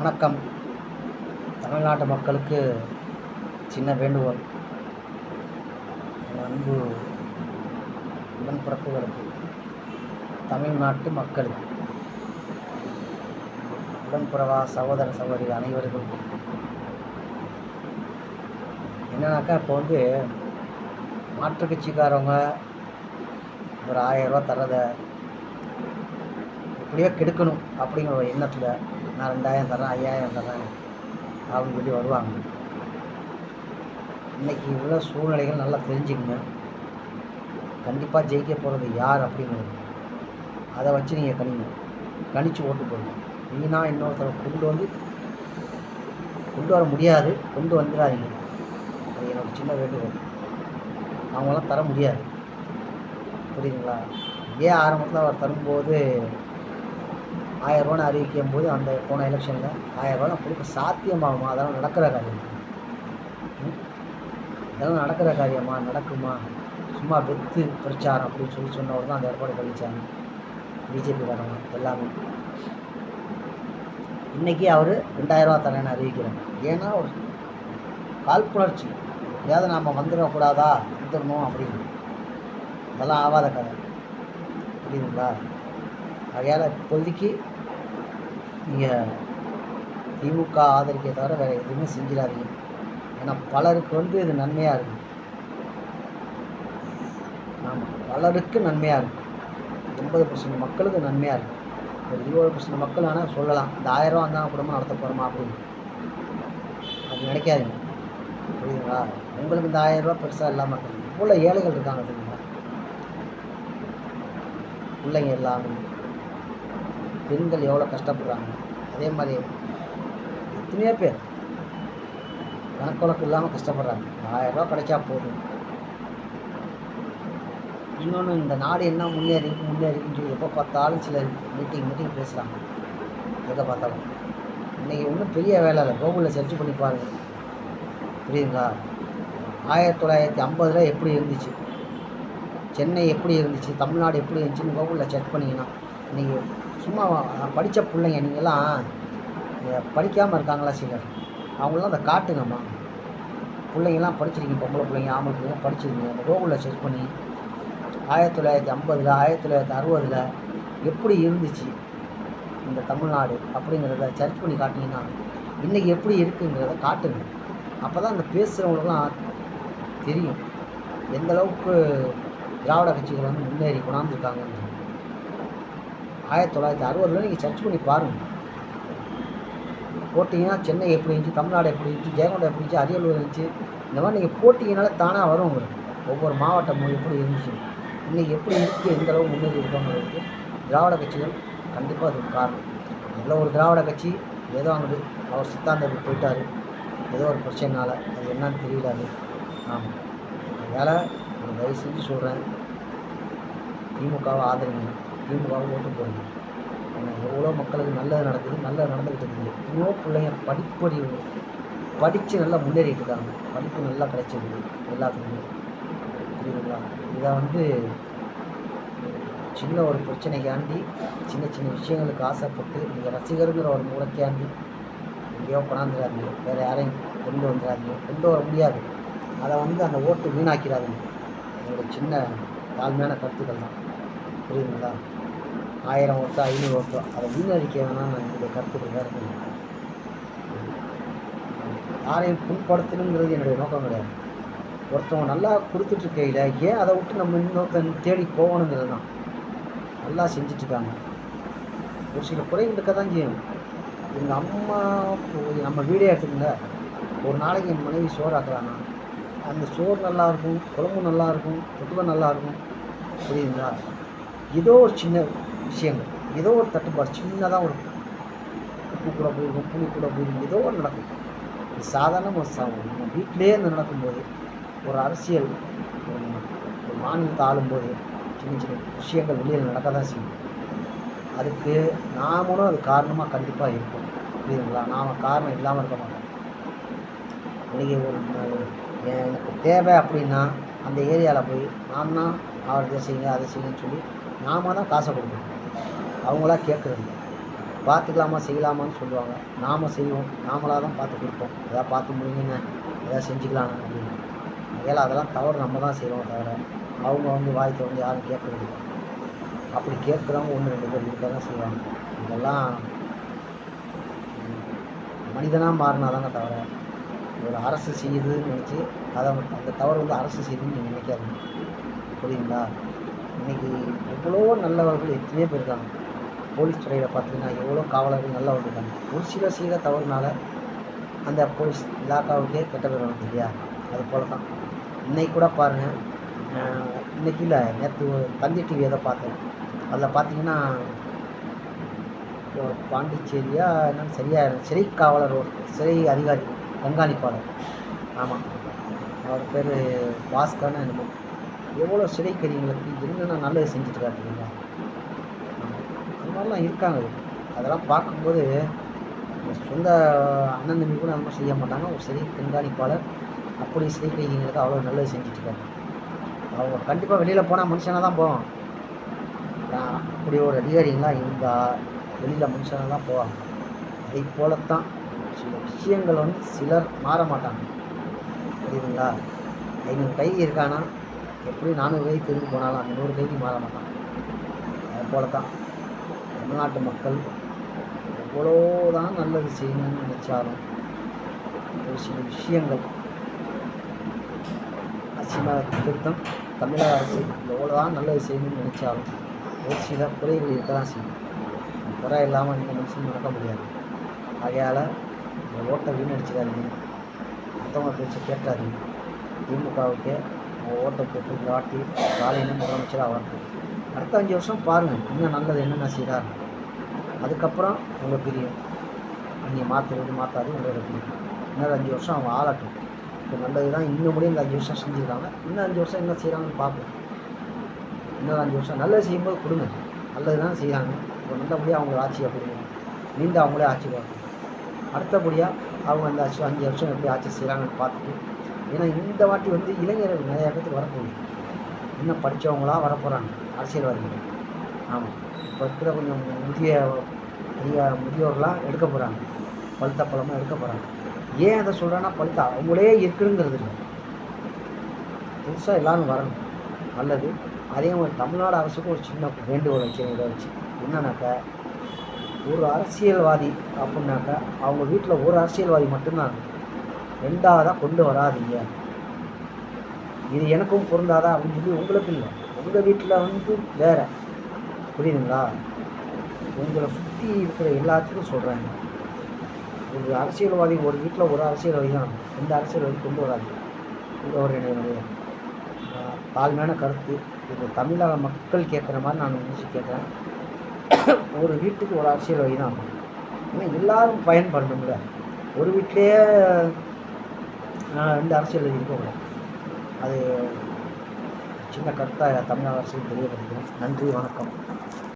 வணக்கம். தமிழ்நாட்டு மக்களுக்கு சின்ன வேண்டுகோள். என் அன்பு உடன்பிறப்புகளுக்கு, தமிழ்நாட்டு மக்களுக்கு, உடன்பிறவா சகோதர சகோதரி அனைவருக்கும் என்னன்னாக்கா, இப்போ மாற்றுக் கட்சிக்காரவங்க ஒரு 1000 ரூபா தர்றதை எப்படியோ கெடுக்கணும் அப்படிங்கிற ஒரு எண்ணத்தில் நான் 2000 தரேன், 5000 தரேன் அப்படின்னு சொல்லி வருவாங்க. இன்றைக்கி உள்ள சூழ்நிலைகள் நல்லா தெரிஞ்சுக்கங்க. கண்டிப்பாக ஜெயிக்க போகிறது யார் அப்படிங்கிறது அதை வச்சு நீங்கள் கணிச்சு ஓட்டு போடுங்க. வீணாக இன்னொருத்தரை கொண்டு வர முடியாது, கொண்டு வந்துடாதீங்க. அது எனக்கு சின்ன வேண்டுகோள். அவங்களாம் தர முடியாது, புரியுதுங்களா? இதே ஆரம்பத்தில் அவர் தரும்போது 1000 ரூபான்னு அறிவிக்கும் போது, அந்த போன எலெக்ஷனில் 1000 ரூபா கொடுக்க சாத்தியமாகுமா? அதெல்லாம் நடக்கிற காரியமா? இதெல்லாம் நடக்கிற காரியமா? நடக்குமா? சும்மா வெத்து பிரச்சாரம் அப்படின்னு சொன்னவர் தான் அந்த எடப்பாடி பழனிசாமி, பிஜேபிக்காரங்க எல்லாமே. இன்றைக்கி அவர் 2000 ரூபா தரேன்னு அறிவிக்கிறாங்க. ஏன்னா ஒரு காழ்ப்புணர்ச்சி, எப்படியாவது நாம் வந்துடக்கூடாதா, வந்துடணும் அப்படின்னு. அதெல்லாம் ஆகாத கதை, புரியுதுங்களா? ஆகையால் இப்போதைக்கு நீங்கள் திமுக ஆதரிக்க தவிர வேறு எதுவுமே செஞ்சிடாதீங்க. ஏன்னா பலருக்கு இது நன்மையாக இருக்குது. ஆமாம், பலருக்கு நன்மையாக இருக்குது. 80% மக்களுக்கு நன்மையாக இருக்குது. ஒரு 20% மக்கள் ஆனால் சொல்லலாம், இந்த 1000 ரூபா இருந்தால் குடும்பம் நடத்த போகிறோமா அப்படின்னு. அப்படி நினைக்காதீங்க, புரியுதுங்களா? உங்களுக்கு இந்த 1000 ரூபா பெருசாக இல்லாமல் இருக்காங்க. இவ்வளோ ஏழைகள் இருக்காங்க தெரியுங்களா? பிள்ளைங்க எல்லாமே, பெண்கள் எவ்வளோ கஷ்டப்படுறாங்க. அதே மாதிரி எத்தனையோ பேர் கணக்கு இல்லாமல் கஷ்டப்படுறாங்க. 1000 ரூபா கிடைச்சா போதும். இன்னொன்று, இந்த நாடு என்ன முன்னேறிக்குன்னு சொல்லி எப்போ பார்த்தாலும் சில மீட்டிங் பேசுகிறாங்க. எங்கே பார்த்தாலும் இன்றைக்கி ஒன்றும் பெரிய வேலை இல்லை. கூகுளில் சர்ச் பண்ணி பாருங்கள், புரியுதுங்களா? 1950 எப்படி இருந்துச்சு, சென்னை எப்படி இருந்துச்சு, தமிழ்நாடு எப்படி இருந்துச்சுன்னு கூகுளில் சர்ச் பண்ணிங்கன்னா, நீங்கள் சும்மா படித்த பிள்ளைங்க, நீங்கள்லாம் படிக்காமல் இருக்காங்களா சிலர், அவங்களாம் அதை காட்டுங்கம்மா. பிள்ளைங்கள்லாம் படிச்சிருக்கீங்க, பொம்பளை பிள்ளைங்க ஆம்பளை பிள்ளைங்க படிச்சிருக்கீங்க. அந்த கூகுளில் சர்ச் பண்ணி 1950 1960 எப்படி இருந்துச்சு இந்த தமிழ்நாடு அப்படிங்கிறத சர்ச் பண்ணி காட்டிங்கன்னா, இன்றைக்கி எப்படி இருக்குங்கிறத காட்டுங்க. அப்போ தான் அந்த பேசுகிறவங்களுக்குலாம் தெரியும் எந்தளவுக்கு திராவிட கட்சிகள் முன்னேறி கொண்டாந்துருக்காங்க. 1960 நீங்கள் சர்ச் பண்ணி பாருங்கள். போட்டிங்கன்னா சென்னை எப்படி இருந்துச்சு, தமிழ்நாடு எப்படி இருந்துச்சு, ஜெயங்கொண்டம் எப்படி இருந்துச்சு, அரியலூர் இருந்துச்சு, இந்த மாதிரி நீங்கள் போட்டிங்கனால தானாக வரும் உங்களுக்கு. ஒவ்வொரு மாவட்டமும் எப்படி இருந்துச்சு, இன்றைக்கி எப்படி இருக்குது, எந்தளவு முன்னேறி இருக்கவங்களுக்கு திராவிட கட்சிகள் கண்டிப்பாக அதுக்கு காரணம். அதில் ஒரு திராவிட கட்சி ஏதோ அங்கே அவர் சித்தாந்தத்துக்கு போயிட்டார், ஏதோ ஒரு பிரச்சனைனால, அது என்னன்னு தெரியல. அது ஆமாம், அதனால் நான் தயவு செஞ்சு சொல்கிறேன், திமுகவை ஆதரிங்க, திமுகவை ஓட்டு போடுங்க. ஏன்னா எவ்வளோ மக்களுக்கு நல்லது நடந்துக்கிட்டு இருக்குது. எவ்வளோ பிள்ளைங்க படித்து நல்லா முன்னேறிட்டு இருக்காங்க. படிப்பு நல்லா கிடைச்சிருக்கு எல்லாத்துக்குமே, புரியுதுங்களா? இதை சின்ன ஒரு பிரச்சனைக்காண்டி, சின்ன விஷயங்களுக்கு ஆசைப்பட்டு நீங்கள் ரசிகருங்கிற ஒரு மூளைக்காண்டி எங்கேயோ கொண்டாந்துடாதீங்க. வேறு யாரையும் கொண்டு வந்துடாதீங்க, கொண்டு வர முடியாது. அதை அந்த ஓட்டு வீணாக்கிறாதீங்க. என்னோட சின்ன தாழ்மையான கருத்துக்கள் தான், புரியுதுங்களா? 1000 ஓட்டு 500 ஓட்டு அதை வீணடிக்க வேணாம். என்னுடைய கருத்துக்கள் வேறு இருக்குது. யாரையும் புண்படுத்தணுங்கிறது என்னுடைய நோக்கம் கிடையாது. ஒருத்தவங்க நல்லா கொடுத்துட்ருக்கையில் ஏன் அதை விட்டு நம்ம இன்னொருத்தன் தேடி போகணுங்கிறது தான். நல்லா செஞ்சிட்ருக்காங்க. ஒரு சில குறைகள் இருக்க தான் செய்யும். எங்கள் அம்மா நம்ம வீடே எடுத்துக்கோங்க. ஒரு நாளைக்கு என் மனைவி சோறு ஆக்குறாங்க, அந்த சோறு நல்லாயிருக்கும், குழம்பு நல்லாயிருக்கும், தொட்டுக்க நல்லாயிருக்கும், புரியுதுங்களா? ஏதோ ஒரு சின்ன விஷயங்கள், ஏதோ ஒரு தட்டுப்பாடு, சின்னதாக ஒரு உப்பு கூட போயிருக்கும், புளி கூட போயிருக்கும், ஏதோ ஒரு நடக்கும். இது சாதாரண நம்ம வீட்டிலே நடக்கும்போது, ஒரு அரசியல் ஒரு மாநிலத்தை ஆளும்போது சின்ன விஷயங்கள் வெளியில் நடக்க தான் செய்யும். அதுக்கு நாமளும் அது காரணமாக கண்டிப்பாக இருக்கும், புரியுதுங்களா? நாம் காரணம் இல்லாமல் இருக்க மாட்டோம். இன்றைக்கி எனக்கு தேவை அப்படின்னா அந்த ஏரியாவில் போய் நான் தான் அவர் இதை செய்யுங்க அதை செய்யுங்கன்னு சொல்லி நாம தான் காசை கொடுக்கணும், அவங்களா கேட்குறது. பார்த்துக்கலாமா செய்யலாமான்னு சொல்லுவாங்க. நாம் செய்வோம். நாமளாக தான் பார்த்து கொடுப்போம். எதாவது பார்த்து முடியுங்கண்ணே, எதாவது செஞ்சுக்கலாண்ணே அப்படின்னு. அதனால் அதெல்லாம் தவறு நம்ம தான் செய்கிறோம் தவிர அவங்க வந்து வாய் திறந்து யாரும் கேட்கறது இல்லை. அப்படி கேட்குறவங்க 1, 2 பேர் இருக்க தான் செய்வாங்க. இதெல்லாம் மனிதனாக மாறினா தானே தவிர ஒரு அரசு செய்யுதுன்னு நினச்சி அதை அந்த தவறு வந்து அரசு செய்யுதுன்னு நீங்கள் நினைக்காதீங்க. புரியுங்களா? இன்றைக்கி எவ்வளோ நல்லவர்கள் எத்தனையோ பேர் இருக்காங்க. போலீஸ் துறையில் பார்த்தீங்கன்னா எவ்வளோ காவலர்கள் நல்லவர்கள் இருக்காங்க. ஒரு சில செய்த தவறுனால அந்த போலீஸ் இலாக்காவுக்கே கெட்ட பேர் வந்து இல்லையா? அது போல தான் இன்றைக்கி கூட பாருங்கள். இன்றைக்கி இல்லை, நேற்று தந்தி டிவி எதை பார்த்தேன். அதில் பார்த்தீங்கன்னா பாண்டிச்சேரியா என்னன்னு சரியாக சிறை காவலர், ஒரு சிறை அதிகாரி, கண்காணிப்பாளர். ஆமாம், அவர் பேர் பாஸ்கர்னு என்னமோ. எவ்வளோ சிறை கைதிகளுக்கு என்னென்ன நல்லது செஞ்சுட்ருக்காரு தெரியுங்களா? ஆமாம், அந்த மாதிரிலாம் இருக்காங்க. அதெல்லாம் பார்க்கும்போது சொந்த அண்ணன் தம்பி கூட அந்த மாதிரி செய்ய மாட்டாங்க. ஒரு சிறை கண்காணிப்பாளர் அப்படி சிறை கைதிகளுக்கு அவ்வளோ நல்லது செஞ்சுட்ருக்காரு. அவங்க கண்டிப்பாக வெளியில் போனால் மனுஷனாக தான் போவான். அப்படி ஒரு அதிகாரிங்களாம் இருந்தால் வெளியில் மனுஷனாக தான் போவாங்க. அதை போலத்தான் சில விஷயங்கள் வந்து சிலர் மாற மாட்டாங்க. புரியுதுங்களா? 500 கைதி இருக்கானா எப்படி 400 கைதி திரும்பி போனாலும் அந்த 100 கைதி மாற மாட்டான். அது போல தான் தமிழ்நாட்டு மக்கள் எவ்வளோ தான் நல்லது செய்யணும்னு நினச்சாலும் ஒரு சில விஷயங்கள் அரசியல திருத்தம் தமிழக அரசு எவ்வளோ தான் நல்லது செய்யணும்னு நினச்சாலும் ஒரு சில குறைகள் இருக்க தான் செய்யும். குறை இல்லாமல் இந்த மனுஷன் நடக்க முடியாது. ஆகையால் இந்த ஓட்டை வீணடிச்சிடாதீங்க, மற்றவங்க பேச்சு கேட்காதீங்க. திமுகவுக்கே ஓட்டை போட்டு இந்த வாட்டி ஸ்டாலினை முதலமைச்சராக வரட்டும். அடுத்த 5 வருஷம் பாருங்கள் இன்னும் நல்லது என்னென்ன செய்கிறாரு. அதுக்கப்புறம் உங்களுக்கு தெரியும். நீங்கள் மாற்றுறது மாற்றாது உங்களோட தெரியும். இன்னொரு 5 வருஷம் அவங்க ஆளட்டும். இப்போ நல்லது தான் இன்னும் முடியும். இந்த 5 வருஷம் செஞ்சுருக்காங்க. இன்னும் 5 வருஷம் என்ன செய்கிறாங்கன்னு பார்ப்போம். இன்னொரு 5 வருஷம் நல்லது செய்யும்போது கொடுங்க. நல்லது தான் செய்கிறாங்க. இப்போ நல்லபடியாக அவங்க ஆட்சியை கொடுங்க. மீண்டும் அவங்களே ஆட்சி வரணும். அடுத்தபடியாக அவங்க அந்த 5 வருஷம் எப்படி ஆட்சி செய்கிறாங்கன்னு பார்த்துட்டு, ஏன்னா இந்த வாட்டி வந்து இளைஞர்கள் நிறையா பேருக்கு வரப்போகுது. இன்னும் படித்தவங்களாம் வரப்போகிறாங்க அரசியல்வாதிகள். ஆமாம், இப்போ இருக்கிற கொஞ்சம் முதியோர்லாம் எடுக்க போகிறாங்க. பழுத்த பழமாக எடுக்க போகிறாங்க. ஏன் அதை சொல்கிறேன்னா பழுத்த அவங்களே இருக்குங்கிறது இல்லை, புதுசாக எல்லோரும் வரணும். நல்லது. அதே மாதிரி தமிழ்நாடு அரசுக்கு ஒரு சின்ன வேண்டுகோள் வைக்கிறேன். இதை வச்சு என்னன்னாக்கா, ஒரு அரசியல்வாதி அப்படின்னாக்கா அவங்க வீட்டில் ஒரு அரசியல்வாதி மட்டும்தான், 2ஆவதாக கொண்டு வராதீங்க. இது எனக்கும் பொருந்தாதா அப்படின்னு சொல்லி உங்களுக்கு இல்லை, உங்கள் வீட்டில் வந்து வேறு. புரியுதுங்களா? உங்களை சுற்றி இருக்கிற எல்லாத்துக்கும் சொல்கிறாங்க. ஒரு அரசியல்வாதி ஒரு வீட்டில் ஒரு அரசியல்வாதி தான், 2 அரசியல்வாதி கொண்டு வராது. இது ஒரு என்னுடைய தாழ்மையான கருத்து. இது தமிழக மக்கள் கேட்குற மாதிரி நான் நினச்சி கேட்குறேன். ஒரு வீட்டுக்கு ஒரு அரசியல்வாதி தான். ஏன்னா எல்லோரும் பயன்படணும்ல. ஒரு வீட்டிலேயே 2 அரசியல்வாதி இருக்கக்கூடாது. அது சின்ன கருத்தாக தமிழக அரசுக்கு தெரியப்படுத்துகிறேன். நன்றி, வணக்கம்.